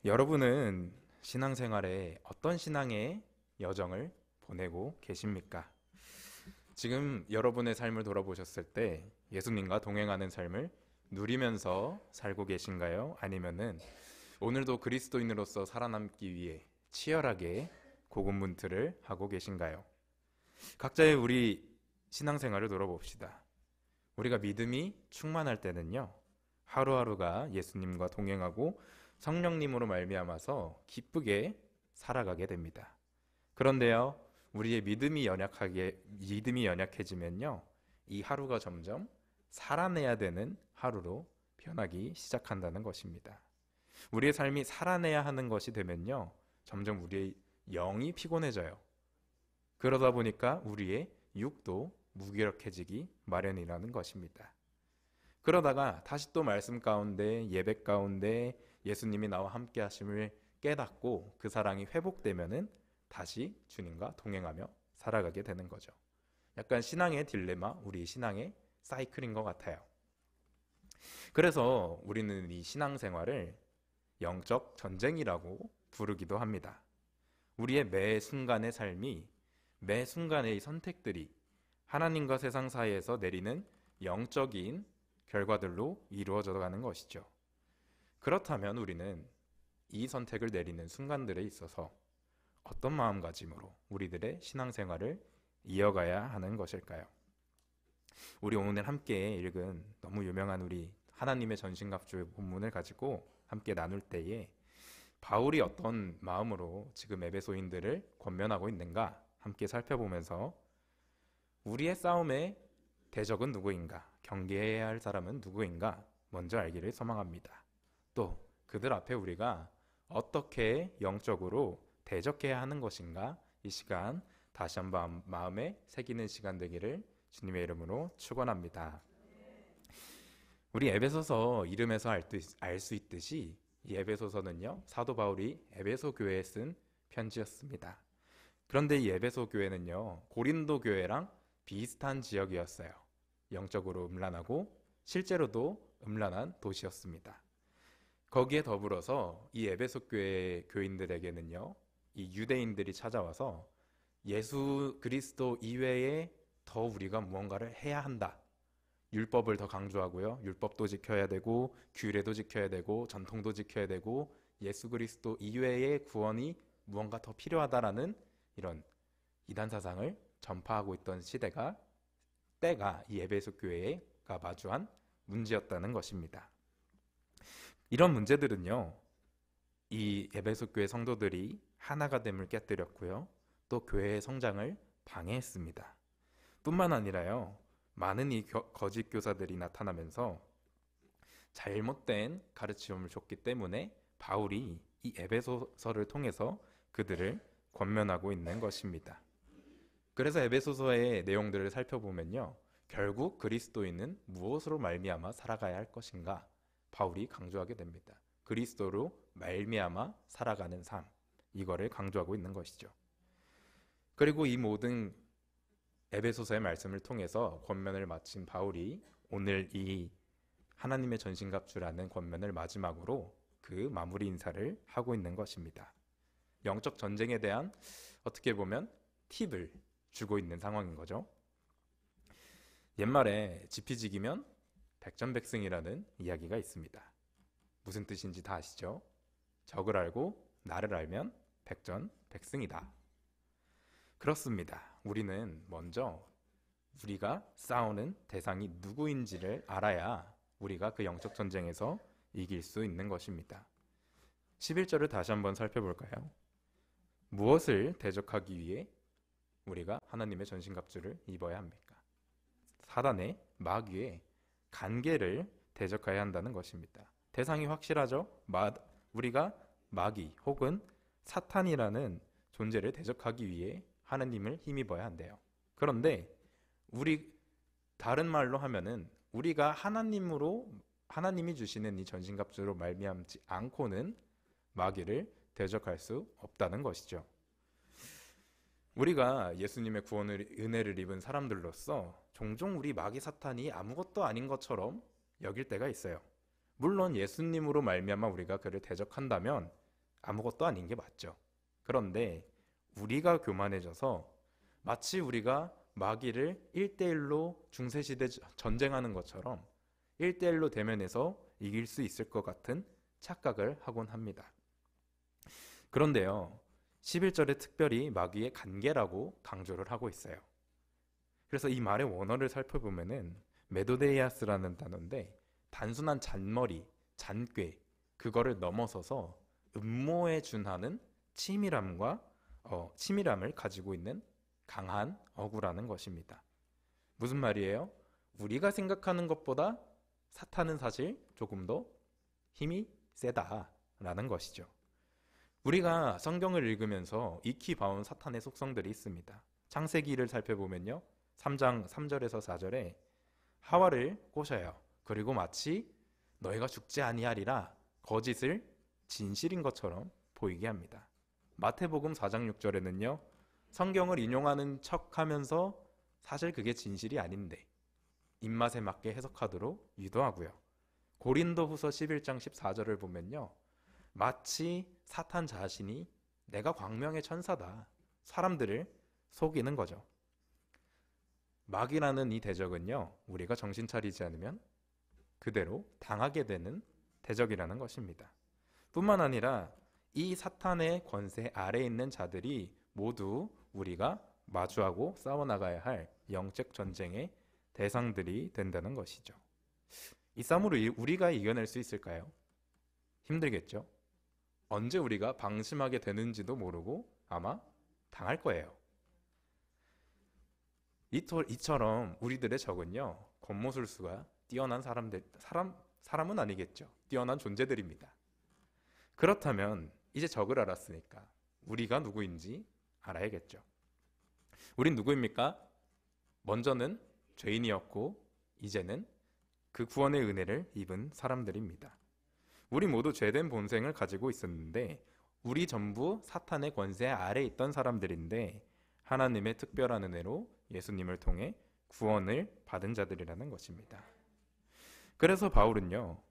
여러분은 신앙생활에 어떤 신앙의 여정을 보내고 계십니까? 지금 여러분의 삶을 돌아보셨을 때 예수님과 동행하는 삶을 누리면서 살고 계신가요? 아니면은 오늘도 그리스도인으로서 살아남기 위해 치열하게 고군분투를 하고 계신가요? 각자의 우리 신앙생활을 돌아봅시다. 우리가 믿음이 충만할 때는요, 하루하루가 예수님과 동행하고 성령님으로 말미암아서 기쁘게 살아가게 됩니다. 그런데요, 우리의 믿음이 연약해지면요, 이 하루가 점점 살아내야 되는 하루로 변하기 시작한다는 것입니다. 우리의 삶이 살아내야 하는 것이 되면요, 점점 우리의 영이 피곤해져요. 그러다 보니까 우리의 육도 무기력해지기 마련이라는 것입니다. 그러다가 다시 또 말씀 가운데, 예배 가운데 예수님이 나와 함께 하심을 깨닫고 그 사랑이 회복되면은 다시 주님과 동행하며 살아가게 되는 거죠. 약간 신앙의 딜레마, 우리 신앙의 사이클인 것 같아요. 그래서 우리는 이 신앙생활을 영적 전쟁이라고 부르기도 합니다. 우리의 매 순간의 삶이, 매 순간의 선택들이 하나님과 세상 사이에서 내리는 영적인 결과들로 이루어져 가는 것이죠. 그렇다면 우리는 이 선택을 내리는 순간들에 있어서 어떤 마음가짐으로 우리들의 신앙생활을 이어가야 하는 것일까요? 우리 오늘 함께 읽은 너무 유명한 우리 하나님의 전신갑주의 본문을 가지고 함께 나눌 때에 바울이 어떤 마음으로 지금 에베소인들을 권면하고 있는가 함께 살펴보면서 우리의 싸움의 대적은 누구인가, 경계해야 할 사람은 누구인가 먼저 알기를 소망합니다. 또 그들 앞에 우리가 어떻게 영적으로 대적해야 하는 것인가, 이 시간 다시 한번 마음에 새기는 시간 되기를 주님의 이름으로 축원합니다. 우리 에베소서 이름에서 알 수 있듯이 이 에베소서는요, 사도 바울이 에베소 교회에 쓴 편지였습니다. 그런데 이 에베소 교회는요, 고린도 교회랑 비슷한 지역이었어요. 영적으로 음란하고 실제로도 음란한 도시였습니다. 거기에 더불어서 이 에베소 교회 교인들에게는요, 이 유대인들이 찾아와서 예수 그리스도 이외에 더 우리가 무언가를 해야 한다. 율법을 더 강조하고요. 율법도 지켜야 되고 규례도 지켜야 되고 전통도 지켜야 되고 예수 그리스도 이외의 구원이 무언가 더 필요하다라는 이런 이단 사상을 전파하고 있던 때가 이 에베소 교회가 마주한 문제였다는 것입니다. 이런 문제들은요, 이 에베소 교회 성도들이 하나가 됨을 깨뜨렸고요, 또 교회의 성장을 방해했습니다. 뿐만 아니라요, 많은 이 거짓 교사들이 나타나면서 잘못된 가르침을 줬기 때문에 바울이 이 에베소서를 통해서 그들을 권면하고 있는 것입니다. 그래서 에베소서의 내용들을 살펴보면요, 결국 그리스도인은 무엇으로 말미암아 살아가야 할 것인가 바울이 강조하게 됩니다. 그리스도로 말미암아 살아가는 삶, 이거를 강조하고 있는 것이죠. 그리고 이 모든 에베소서의 말씀을 통해서 권면을 마친 바울이 오늘 이 하나님의 전신갑주라는 권면을 마지막으로 그 마무리 인사를 하고 있는 것입니다. 영적 전쟁에 대한 어떻게 보면 팁을 주고 있는 상황인 거죠. 옛말에 지피지기면 백전백승이라는 이야기가 있습니다. 무슨 뜻인지 다 아시죠? 적을 알고 나를 알면 백전백승이다. 그렇습니다. 우리는 먼저 우리가 싸우는 대상이 누구인지를 알아야 우리가 그 영적 전쟁에서 이길 수 있는 것입니다. 11절을 다시 한번 살펴볼까요? 무엇을 대적하기 위해 우리가 하나님의 전신갑주를 입어야 합니까? 사단의 마귀의 간계를 대적해야 한다는 것입니다. 대상이 확실하죠? 우리가 마귀 혹은 사탄이라는 존재를 대적하기 위해 하나님을 힘입어야 한대요. 그런데 다른 말로 하면은 우리가 하나님이 주시는 이 전신갑주로 말미암지 않고는 마귀를 대적할 수 없다는 것이죠. 우리가 예수님의 은혜를 입은 사람들로서 종종 우리 마귀 사탄이 아무것도 아닌 것처럼 여길 때가 있어요. 물론 예수님으로 말미암아 우리가 그를 대적한다면 아무것도 아닌 게 맞죠. 그런데 우리가 교만해져서 마치 우리가 마귀를 1대1로 중세시대 전쟁하는 것처럼 1대1로 대면해서 이길 수 있을 것 같은 착각을 하곤 합니다. 그런데요, 11절에 특별히 마귀의 관계라고 강조를 하고 있어요. 그래서 이 말의 원어를 살펴보면은 메도데이아스라는 단어인데 단순한 잔머리, 잔꾀, 그거를 넘어서서 음모에 준하는 치밀함을 가지고 있는 강한 어구라는 것입니다. 무슨 말이에요? 우리가 생각하는 것보다 사탄은 사실 조금 더 힘이 세다라는 것이죠. 우리가 성경을 읽으면서 익히 봐온 사탄의 속성들이 있습니다. 창세기를 살펴보면요, 3장 3절에서 4절에 하와를 꼬셔요. 그리고 마치 너희가 죽지 아니하리라 거짓을 진실인 것처럼 보이게 합니다. 마태복음 4장 6절에는요, 성경을 인용하는 척하면서 사실 그게 진실이 아닌데 입맛에 맞게 해석하도록 유도하고요. 고린도후서 11장 14절을 보면요, 마치 사탄 자신이 내가 광명의 천사다, 사람들을 속이는 거죠. 마귀라는 이 대적은요, 우리가 정신 차리지 않으면 그대로 당하게 되는 대적이라는 것입니다. 뿐만 아니라 이 사탄의 권세 아래에 있는 자들이 모두 우리가 마주하고 싸워나가야 할 영적 전쟁의 대상들이 된다는 것이죠. 이 싸움을 우리가 이겨낼 수 있을까요? 힘들겠죠? 언제 우리가 방심하게 되는지도 모르고 아마 당할 거예요. 이처럼 우리들의 적은요, 겉모술수가 뛰어난 사람은 아니겠죠. 뛰어난 존재들입니다. 그렇다면 이제 적을 알았으니까 우리가 누구인지 알아야겠죠. 우린 누구입니까? 먼저는 죄인이었고 이제는 그 구원의 은혜를 입은 사람들입니다. 우리 모두 죄된 본성을 가지고 있었는데 우리 전부 사탄의 권세 아래에 있던 사람들인데 하나님의 특별한 은혜로 예수님을 통해 구원을 받은 자들이라는 것입니다. 그래서 바울은요,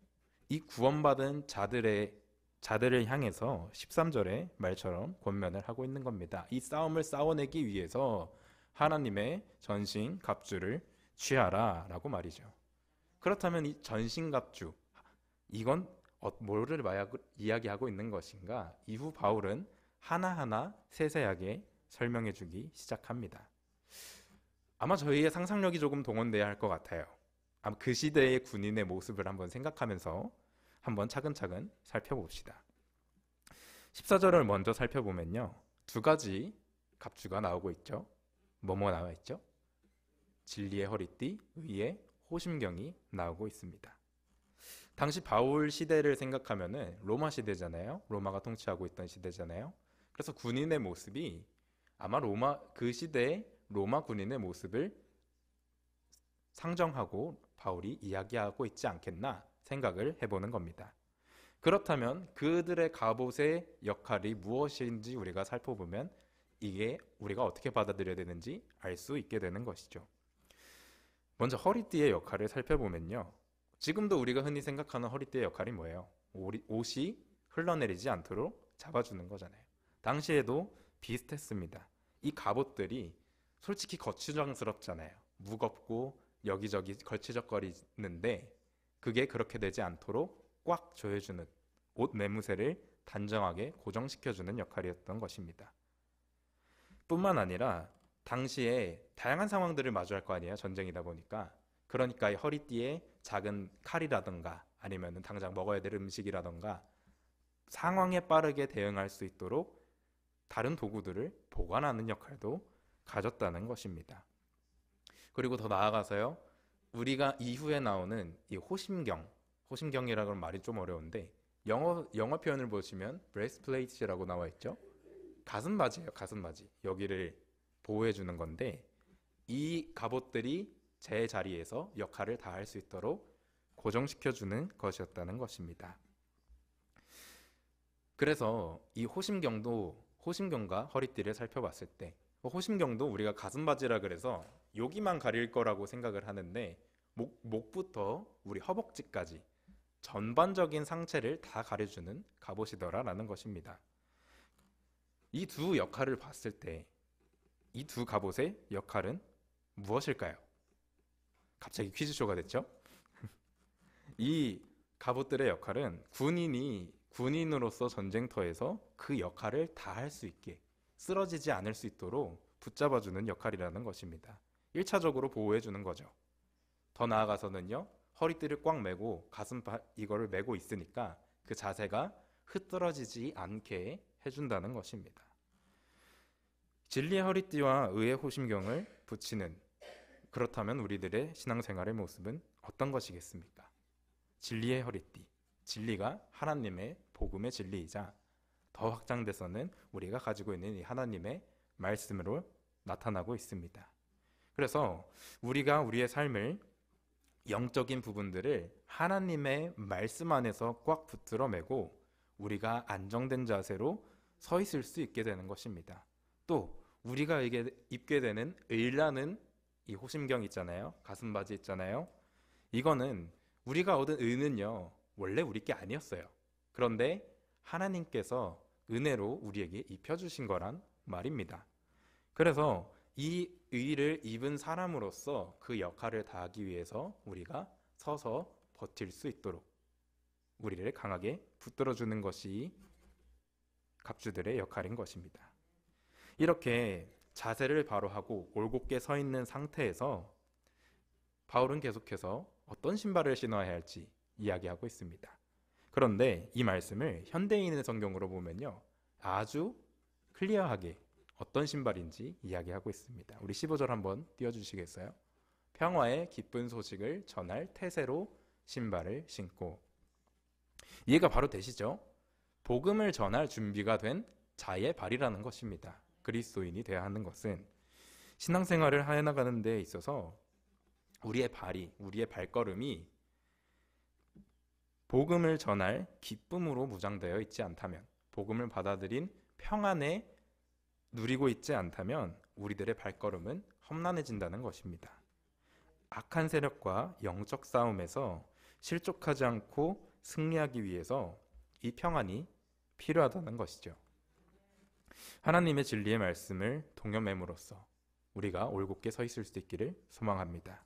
이 구원받은 자들을 향해서 13절의 말처럼 권면을 하고 있는 겁니다. 이 싸움을 싸워내기 위해서 하나님의 전신갑주를 취하라 라고 말이죠. 그렇다면 이 전신갑주, 이건 뭐를 이야기하고 있는 것인가? 이후 바울은 하나하나 세세하게 설명해 주기 시작합니다. 아마 저희의 상상력이 조금 동원돼야 할 것 같아요. 아마 그 시대의 군인의 모습을 한번 생각하면서 한번 차근차근 살펴봅시다. 14절을 먼저 살펴보면요, 두 가지 갑주가 나오고 있죠. 뭐뭐 나와 있죠? 진리의 허리띠, 의의 호심경이 나오고 있습니다. 당시 바울 시대를 생각하면은 로마 시대잖아요. 로마가 통치하고 있던 시대잖아요. 그래서 군인의 모습이 아마 그 시대의 로마 군인의 모습을 상정하고 바울이 이야기하고 있지 않겠나 생각을 해보는 겁니다. 그렇다면 그들의 갑옷의 역할이 무엇인지 우리가 살펴보면 이게 우리가 어떻게 받아들여야 되는지 알 수 있게 되는 것이죠. 먼저 허리띠의 역할을 살펴보면요, 지금도 우리가 흔히 생각하는 허리띠의 역할이 뭐예요? 옷이 흘러내리지 않도록 잡아주는 거잖아요. 당시에도 비슷했습니다. 이 갑옷들이 솔직히 거추장스럽잖아요. 무겁고 여기저기 걸치적거리는데 그게 그렇게 되지 않도록 꽉 조여주는, 옷 매무새를 단정하게 고정시켜주는 역할이었던 것입니다. 뿐만 아니라 당시에 다양한 상황들을 마주할 거 아니에요. 전쟁이다 보니까. 그러니까 이 허리띠에 작은 칼이라던가 아니면 당장 먹어야 될 음식이라던가 상황에 빠르게 대응할 수 있도록 다른 도구들을 보관하는 역할도 가졌다는 것입니다. 그리고 더 나아가서요, 우리가 이후에 나오는 이 호심경이라고 하는 말이 좀 어려운데 영어 표현을 보시면 breastplate라고 나와 있죠. 가슴바지예요. 가슴바지. 여기를 보호해 주는 건데 이 갑옷들이 제 자리에서 역할을 다할 수 있도록 고정시켜 주는 것이었다는 것입니다. 그래서 이 호심경과 허리띠를 살펴봤을 때 호심경도 우리가 가슴바지라 그래서 여기만 가릴 거라고 생각을 하는데 목부터 우리 허벅지까지 전반적인 상체를 다 가려주는 갑옷이더라라는 것입니다. 이 두 역할을 봤을 때 이 두 갑옷의 역할은 무엇일까요? 갑자기 퀴즈쇼가 됐죠? 이 갑옷들의 역할은 군인이 군인으로서 전쟁터에서 그 역할을 다 할 수 있게, 쓰러지지 않을 수 있도록 붙잡아주는 역할이라는 것입니다. 1차적으로 보호해주는 거죠. 더 나아가서는요, 허리띠를 꽉 매고 이거를 메고 있으니까 그 자세가 흐트러지지 않게 해준다는 것입니다. 진리의 허리띠와 의의 호심경을 붙이는, 그렇다면 우리들의 신앙생활의 모습은 어떤 것이겠습니까? 진리의 허리띠, 진리가 하나님의 복음의 진리이자 더 확장돼서는 우리가 가지고 있는 이 하나님의 말씀으로 나타나고 있습니다. 그래서 우리가 우리의 삶을, 영적인 부분들을 하나님의 말씀 안에서 꽉 붙들어 매고 우리가 안정된 자세로 서 있을 수 있게 되는 것입니다. 또 우리가 입게 되는 의라는 이 호심경 있잖아요. 가슴바지 있잖아요. 이거는 우리가 얻은 의는요, 원래 우리 게 아니었어요. 그런데 하나님께서 은혜로 우리에게 입혀주신 거란 말입니다. 그래서 이 의를 입은 사람으로서 그 역할을 다하기 위해서 우리가 서서 버틸 수 있도록 우리를 강하게 붙들어주는 것이 갑주들의 역할인 것입니다. 이렇게 자세를 바로 하고 올곧게 서 있는 상태에서 바울은 계속해서 어떤 신발을 신어야 할지 이야기하고 있습니다. 그런데 이 말씀을 현대인의 성경으로 보면요, 아주 클리어하게 어떤 신발인지 이야기하고 있습니다. 우리 15절 한번 띄워주시겠어요? 평화의 기쁜 소식을 전할 태세로 신발을 신고. 이해가 바로 되시죠? 복음을 전할 준비가 된 자의 발이라는 것입니다. 그리스도인이 되어야 하는 것은 신앙생활을 해나가는 데 있어서 우리의 발이, 우리의 발걸음이 복음을 전할 기쁨으로 무장되어 있지 않다면, 복음을 받아들인 평안에 누리고 있지 않다면 우리들의 발걸음은 험난해진다는 것입니다. 악한 세력과 영적 싸움에서 실족하지 않고 승리하기 위해서 이 평안이 필요하다는 것이죠. 하나님의 진리의 말씀을 동여매므로써 우리가 올곧게 서 있을 수 있기를 소망합니다.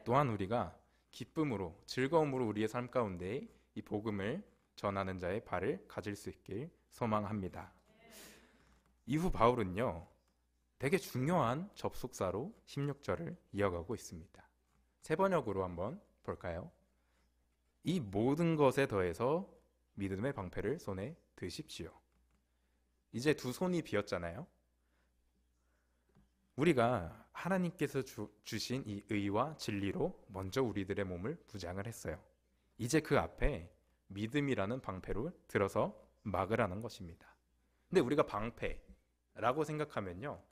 또한 우리가 기쁨으로, 즐거움으로 우리의 삶 가운데 이 복음을 전하는 자의 발을 가질 수 있길 소망합니다. 이후 바울은요, 되게 중요한 접속사로 16절을 이어가고 있습니다. 세 번역으로 한번 볼까요? 이 모든 것에 더해서 믿음의 방패를 손에 드십시오. 이제 두 손이 비었잖아요. 우리가 하나님께서 주신 이 의와 진리로 먼저 우리들의 몸을 무장을 했어요. 이제 그 앞에 믿음이라는 방패로 들어서 막으라는 것입니다. 근데 우리가 방패라고 생각하면요,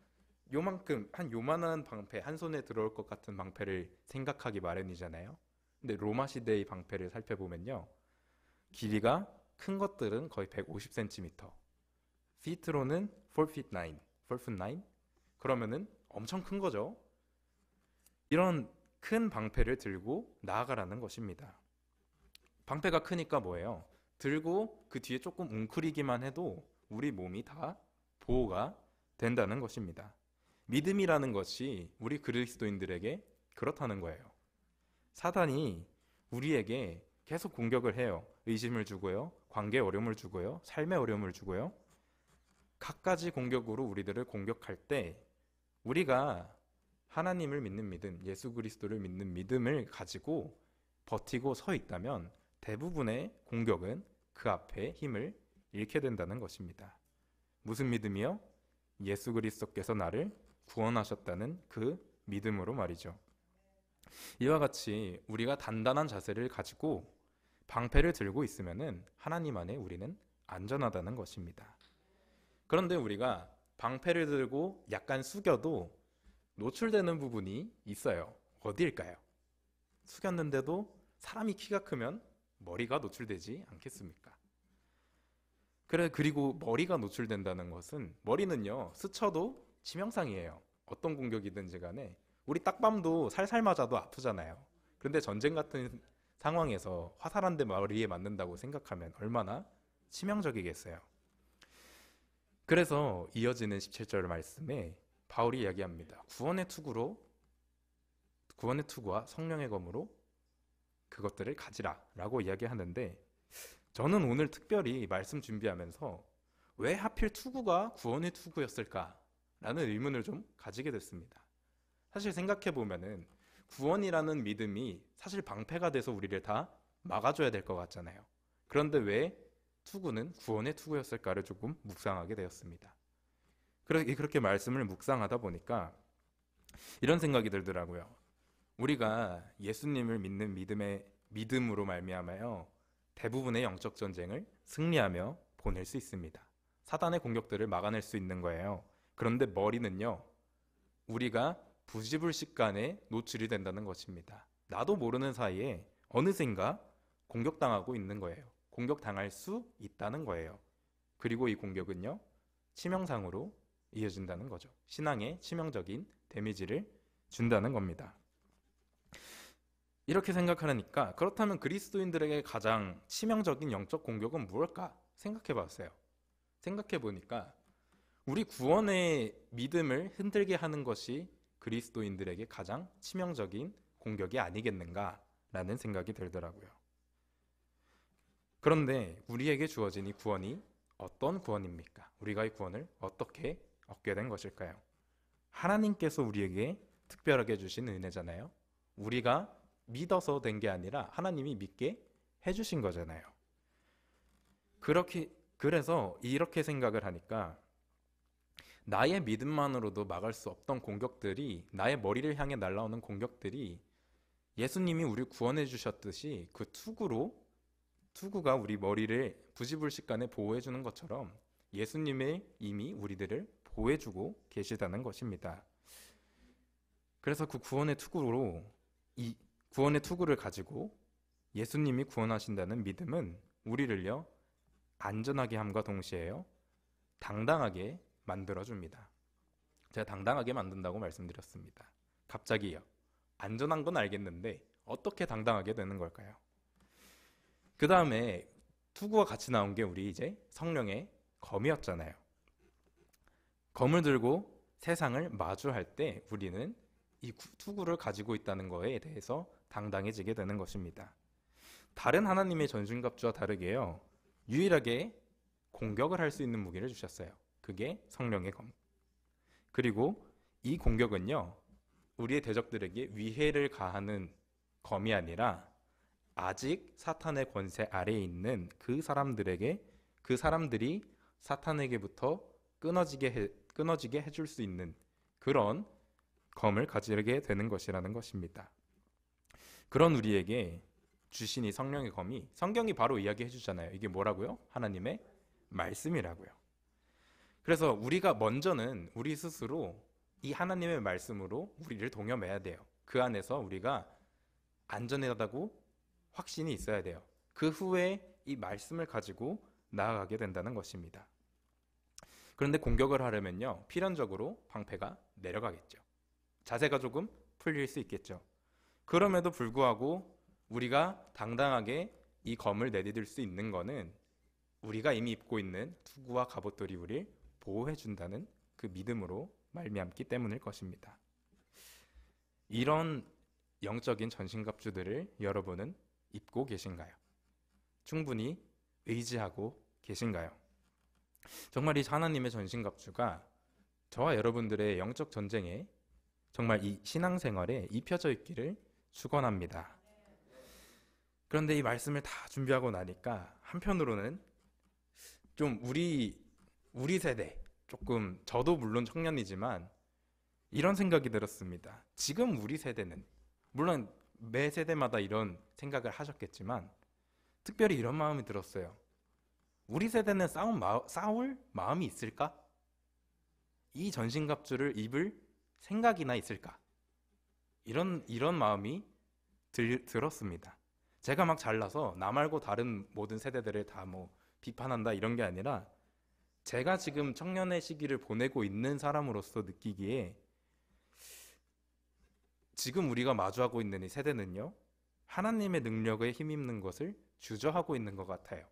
요만한 방패, 한 손에 들어올 것 같은 방패를 생각하기 마련이잖아요. 근데 로마 시대의 방패를 살펴보면요, 길이가 큰 것들은 거의 150cm, feet로는 4feet 9, 그러면은 엄청 큰 거죠. 이런 큰 방패를 들고 나아가라는 것입니다. 방패가 크니까 뭐예요? 들고 그 뒤에 조금 웅크리기만 해도 우리 몸이 다 보호가 된다는 것입니다. 믿음이라는 것이 우리 그리스도인들에게 그렇다는 거예요. 사단이 우리에게 계속 공격을 해요. 의심을 주고요, 관계에 어려움을 주고요, 삶에 어려움을 주고요. 갖가지 공격으로 우리들을 공격할 때 우리가 하나님을 믿는 믿음, 예수 그리스도를 믿는 믿음을 가지고 버티고 서 있다면 대부분의 공격은 그 앞에 힘을 잃게 된다는 것입니다. 무슨 믿음이요? 예수 그리스도께서 나를 구원하셨다는 그 믿음으로 말이죠. 이와 같이 우리가 단단한 자세를 가지고 방패를 들고 있으면은 하나님 안에 우리는 안전하다는 것입니다. 그런데 우리가 방패를 들고 약간 숙여도 노출되는 부분이 있어요. 어디일까요? 숙였는데도 사람이 키가 크면 머리가 노출되지 않겠습니까? 그리고 머리가 노출된다는 것은, 머리는요, 스쳐도 치명상이에요. 어떤 공격이든지 간에 우리 딱밤도 살살 맞아도 아프잖아요. 그런데 전쟁 같은 상황에서 화살 한 대 머리에 맞는다고 생각하면 얼마나 치명적이겠어요. 그래서 이어지는 17절 말씀에 바울이 이야기합니다. 구원의 투구와 성령의 검으로 그것들을 가지라 라고 이야기하는데, 저는 오늘 특별히 말씀 준비하면서 왜 하필 투구가 구원의 투구였을까 라는 의문을 좀 가지게 됐습니다. 사실 생각해보면은 구원이라는 믿음이 사실 방패가 돼서 우리를 다 막아줘야 될 것 같잖아요. 그런데 왜 투구는 구원의 투구였을까를 조금 묵상하게 되었습니다. 그렇게 말씀을 묵상하다 보니까 이런 생각이 들더라고요. 우리가 예수님을 믿는 믿음으로 말미암아요, 대부분의 영적 전쟁을 승리하며 보낼 수 있습니다. 사단의 공격들을 막아낼 수 있는 거예요. 그런데 머리는요, 우리가 부지불식간에 노출이 된다는 것입니다. 나도 모르는 사이에 어느샌가 공격당하고 있는 거예요. 공격당할 수 있다는 거예요. 그리고 이 공격은요, 치명상으로 이어진다는 거죠. 신앙에 치명적인 데미지를 준다는 겁니다. 이렇게 생각하니까, 그렇다면 그리스도인들에게 가장 치명적인 영적 공격은 무엇일까 생각해 봤어요. 생각해 보니까 우리 구원의 믿음을 흔들게 하는 것이 그리스도인들에게 가장 치명적인 공격이 아니겠는가라는 생각이 들더라고요. 그런데 우리에게 주어진 이 구원이 어떤 구원입니까? 우리가 이 구원을 어떻게 얻게 된 것일까요? 하나님께서 우리에게 특별하게 주신 은혜잖아요. 우리가 믿어서 된 게 아니라 하나님이 믿게 해주신 거잖아요. 그래서 이렇게 생각을 하니까, 나의 믿음만으로도 막을 수 없던 공격들이, 나의 머리를 향해 날아오는 공격들이 예수님이 우리를 구원해 주셨듯이 그 투구가 우리 머리를 부지불식간에 보호해 주는 것처럼 예수님이 이미 우리들을 보호해 주고 계시다는 것입니다. 그래서 그 구원의 투구를 가지고 예수님이 구원하신다는 믿음은 우리를요, 안전하게 함과 동시에요, 당당하게 만들어줍니다. 제가 당당하게 만든다고 말씀드렸습니다. 갑자기요. 안전한 건 알겠는데 어떻게 당당하게 되는 걸까요? 그 다음에 투구와 같이 나온 게 우리 이제 성령의 검이었잖아요. 검을 들고 세상을 마주할 때 우리는 이 투구를 가지고 있다는 거에 대해서 당당해지게 되는 것입니다. 다른 하나님의 전신갑주와 다르게요, 유일하게 공격을 할 수 있는 무기를 주셨어요. 그게 성령의 검. 그리고 이 공격은요, 우리의 대적들에게 위해를 가하는 검이 아니라 아직 사탄의 권세 아래에 있는 그 사람들이 사탄에게부터 끊어지게 해줄 수 있는 그런 검을 가지게 되는 것이라는 것입니다. 그런 우리에게 주신 이 성령의 검이, 성경이 바로 이야기해 주잖아요. 이게 뭐라고요? 하나님의 말씀이라고요. 그래서 우리가 먼저는 우리 스스로 이 하나님의 말씀으로 우리를 동여매야 돼요. 그 안에서 우리가 안전하다고 확신이 있어야 돼요. 그 후에 이 말씀을 가지고 나아가게 된다는 것입니다. 그런데 공격을 하려면요, 필연적으로 방패가 내려가겠죠. 자세가 조금 풀릴 수 있겠죠. 그럼에도 불구하고 우리가 당당하게 이 검을 내디딜 수 있는 거는 우리가 이미 입고 있는 투구와 갑옷들이 우리를 보호해 준다는 그 믿음으로 말미암기 때문일 것입니다. 이런 영적인 전신갑주들을 여러분은 입고 계신가요? 충분히 의지하고 계신가요? 정말 이 하나님의 전신갑주가 저와 여러분들의 영적 전쟁에, 정말 이 신앙생활에 입혀져 있기를 축원합니다. 그런데 이 말씀을 다 준비하고 나니까 한편으로는 좀 우리 세대, 조금 저도 물론 청년이지만 이런 생각이 들었습니다. 지금 우리 세대는, 물론 매 세대마다 이런 생각을 하셨겠지만 특별히 이런 마음이 들었어요. 우리 세대는 싸울 마음이 있을까? 이 전신갑주를 입을 생각이나 있을까? 이런 마음이 들었습니다. 제가 막 잘나서 나 말고 다른 모든 세대들을 다 비판한다 이런 게 아니라, 제가 지금 청년의 시기를 보내고 있는 사람으로서 느끼기에 지금 우리가 마주하고 있는 이 세대는요, 하나님의 능력에 힘입는 것을 주저하고 있는 것 같아요.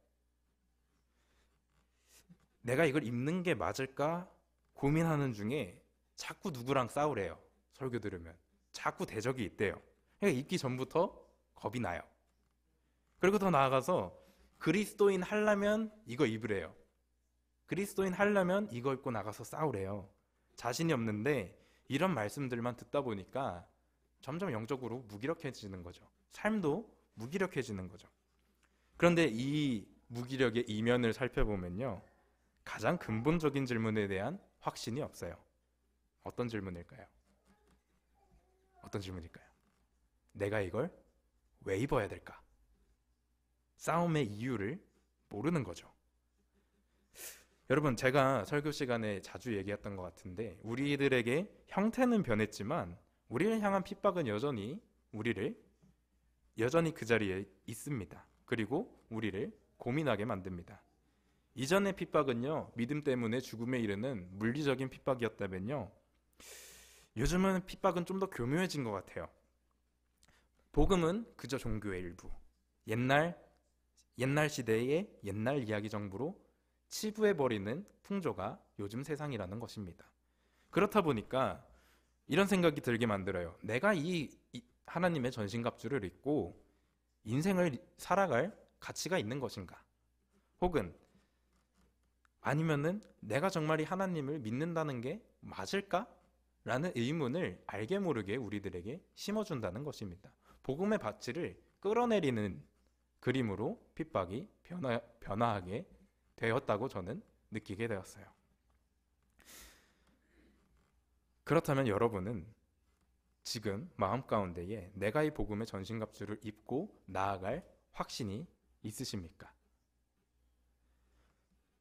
내가 이걸 입는 게 맞을까 고민하는 중에 자꾸 누구랑 싸우래요. 설교 들으면 자꾸 대적이 있대요. 그러니까 입기 전부터 겁이 나요. 그리고 더 나아가서 그리스도인 하려면 이거 입으래요. 그리스도인 하려면 이거 입고 나가서 싸우래요. 자신이 없는데 이런 말씀들만 듣다 보니까 점점 영적으로 무기력해지는 거죠. 삶도 무기력해지는 거죠. 그런데 이 무기력의 이면을 살펴보면요, 가장 근본적인 질문에 대한 확신이 없어요. 어떤 질문일까요? 어떤 질문일까요? 내가 이걸 왜 입어야 될까? 싸움의 이유를 모르는 거죠. 여러분, 제가 설교 시간에 자주 얘기했던 것 같은데 우리들에게 형태는 변했지만 우리를 향한 핍박은 여전히 그 자리에 있습니다. 그리고 우리를 고민하게 만듭니다. 이전의 핍박은요, 믿음 때문에 죽음에 이르는 물리적인 핍박이었다면요, 요즘은 핍박은 좀 더 교묘해진 것 같아요. 복음은 그저 종교의 일부, 옛날 시대의 옛날 이야기 정부로 치부해버리는 풍조가 요즘 세상이라는 것입니다. 그렇다 보니까 이런 생각이 들게 만들어요. 내가 이 하나님의 전신갑주를 입고 인생을 살아갈 가치가 있는 것인가? 혹은 아니면은 내가 정말 이 하나님을 믿는다는 게 맞을까? 라는 의문을 알게 모르게 우리들에게 심어준다는 것입니다. 복음의 가치를 끌어내리는 그림으로 핍박이 변화하게 되었다고 저는 느끼게 되었어요. 그렇다면 여러분은 지금 마음 가운데에 내가 이 복음의 전신갑주를 입고 나아갈 확신이 있으십니까?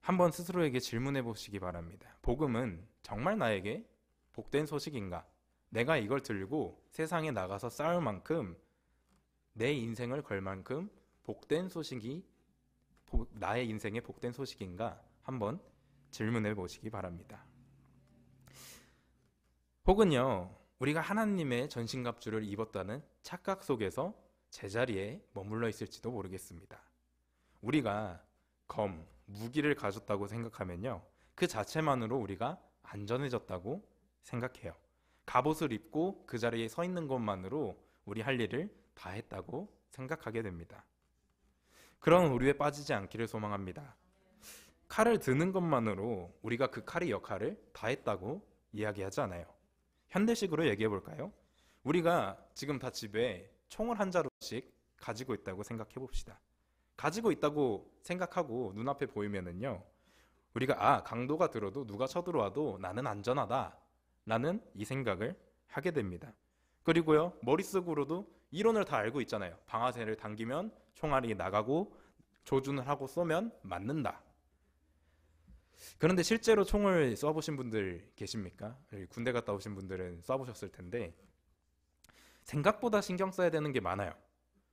한번 스스로에게 질문해 보시기 바랍니다. 복음은 정말 나에게 복된 소식인가? 내가 이걸 들고 세상에 나가서 싸울 만큼, 내 인생을 걸 만큼 복된 소식이 나의 인생의 복된 소식인가? 한번 질문해 보시기 바랍니다. 혹은요, 우리가 하나님의 전신갑주를 입었다는 착각 속에서 제자리에 머물러 있을지도 모르겠습니다. 우리가 무기를 가졌다고 생각하면요, 그 자체만으로 우리가 안전해졌다고 생각해요. 갑옷을 입고 그 자리에 서 있는 것만으로 우리 할 일을 다 했다고 생각하게 됩니다. 그런 오류에 빠지지 않기를 소망합니다. 칼을 드는 것만으로 우리가 그 칼의 역할을 다 했다고 이야기하지 않아요. 현대식으로 얘기해 볼까요? 우리가 지금 다 집에 총을 한 자루씩 가지고 있다고 생각해 봅시다. 가지고 있다고 생각하고 눈앞에 보이면은요, 우리가 강도가 들어도 누가 쳐들어와도 나는 안전하다 라는 이 생각을 하게 됩니다. 그리고요, 머릿속으로도 이론을 다 알고 있잖아요. 방아쇠를 당기면 총알이 나가고 조준을 하고 쏘면 맞는다. 그런데 실제로 총을 쏴보신 분들 계십니까? 군대 갔다 오신 분들은 쏴보셨을 텐데 생각보다 신경 써야 되는 게 많아요.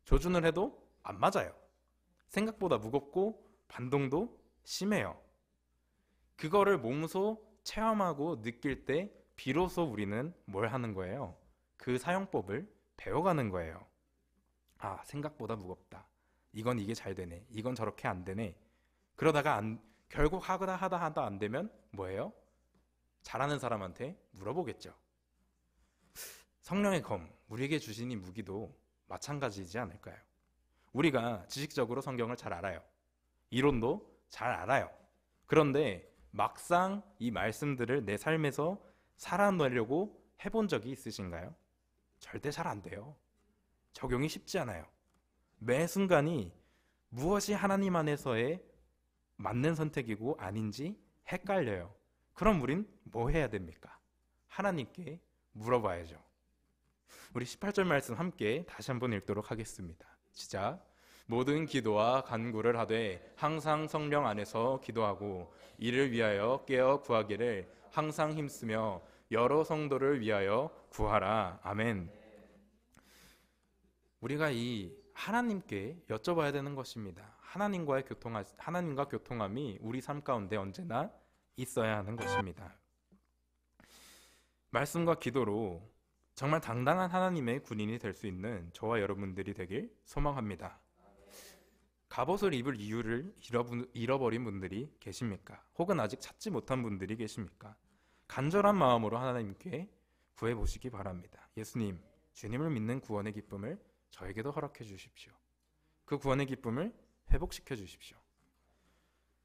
조준을 해도 안 맞아요. 생각보다 무겁고 반동도 심해요. 그거를 몸소 체험하고 느낄 때 비로소 우리는 뭘 하는 거예요? 그 사용법을 배워가는 거예요. 생각보다 무겁다. 이게 잘 되네. 이건 저렇게 안 되네. 그러다가 결국 하다 안 되면 뭐예요? 잘하는 사람한테 물어보겠죠. 성령의 검, 우리에게 주신 이 무기도 마찬가지이지 않을까요? 우리가 지식적으로 성경을 잘 알아요. 이론도 잘 알아요. 그런데 막상 이 말씀들을 내 삶에서 살아내려고 해본 적이 있으신가요? 절대 잘 안 돼요. 적용이 쉽지 않아요. 매 순간이 무엇이 하나님 안에서의 맞는 선택이고 아닌지 헷갈려요. 그럼 우린 뭐 해야 됩니까? 하나님께 물어봐야죠. 우리 18절 말씀 함께 다시 한번 읽도록 하겠습니다. 시작. 모든 기도와 간구를 하되 항상 성령 안에서 기도하고 이를 위하여 깨어 구하기를 항상 힘쓰며 여러 성도를 위하여 구하라. 아멘. 우리가 이 하나님께 여쭤봐야 되는 것입니다. 하나님과 교통함이 우리 삶 가운데 언제나 있어야 하는 것입니다. 말씀과 기도로 정말 당당한 하나님의 군인이 될 수 있는 저와 여러분들이 되길 소망합니다. 갑옷을 입을 이유를 잃어버린 분들이 계십니까? 혹은 아직 찾지 못한 분들이 계십니까? 간절한 마음으로 하나님께 구해보시기 바랍니다. 예수님, 주님을 믿는 구원의 기쁨을 저에게도 허락해 주십시오. 그 구원의 기쁨을 회복시켜 주십시오.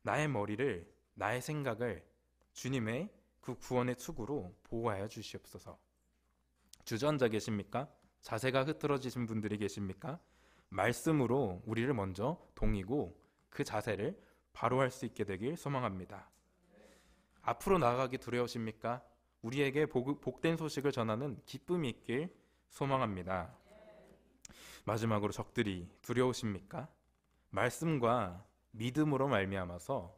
나의 머리를, 나의 생각을 주님의 그 구원의 투구로 보호하여 주시옵소서. 주저앉아 계십니까? 자세가 흐트러지신 분들이 계십니까? 말씀으로 우리를 먼저 동이고 그 자세를 바로 할 수 있게 되길 소망합니다. 앞으로 나아가기 두려우십니까? 우리에게 복된 소식을 전하는 기쁨이 있길 소망합니다. 마지막으로 적들이 두려우십니까? 말씀과 믿음으로 말미암아서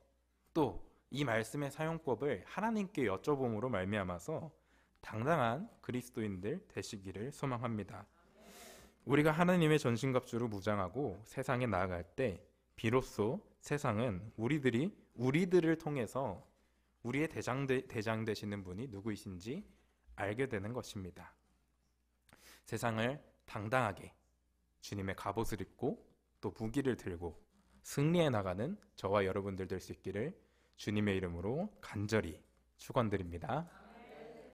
또 이 말씀의 사용법을 하나님께 여쭤봄으로 말미암아서 당당한 그리스도인들 되시기를 소망합니다. 우리가 하나님의 전신갑주로 무장하고 세상에 나아갈 때 비로소 세상은 우리들을 통해서 우리의 대장 되시는 분이 누구이신지 알게 되는 것입니다. 세상을 당당하게 주님의 갑옷을 입고 또 무기를 들고 승리해 나가는 저와 여러분들 될 수 있기를 주님의 이름으로 간절히 축원드립니다.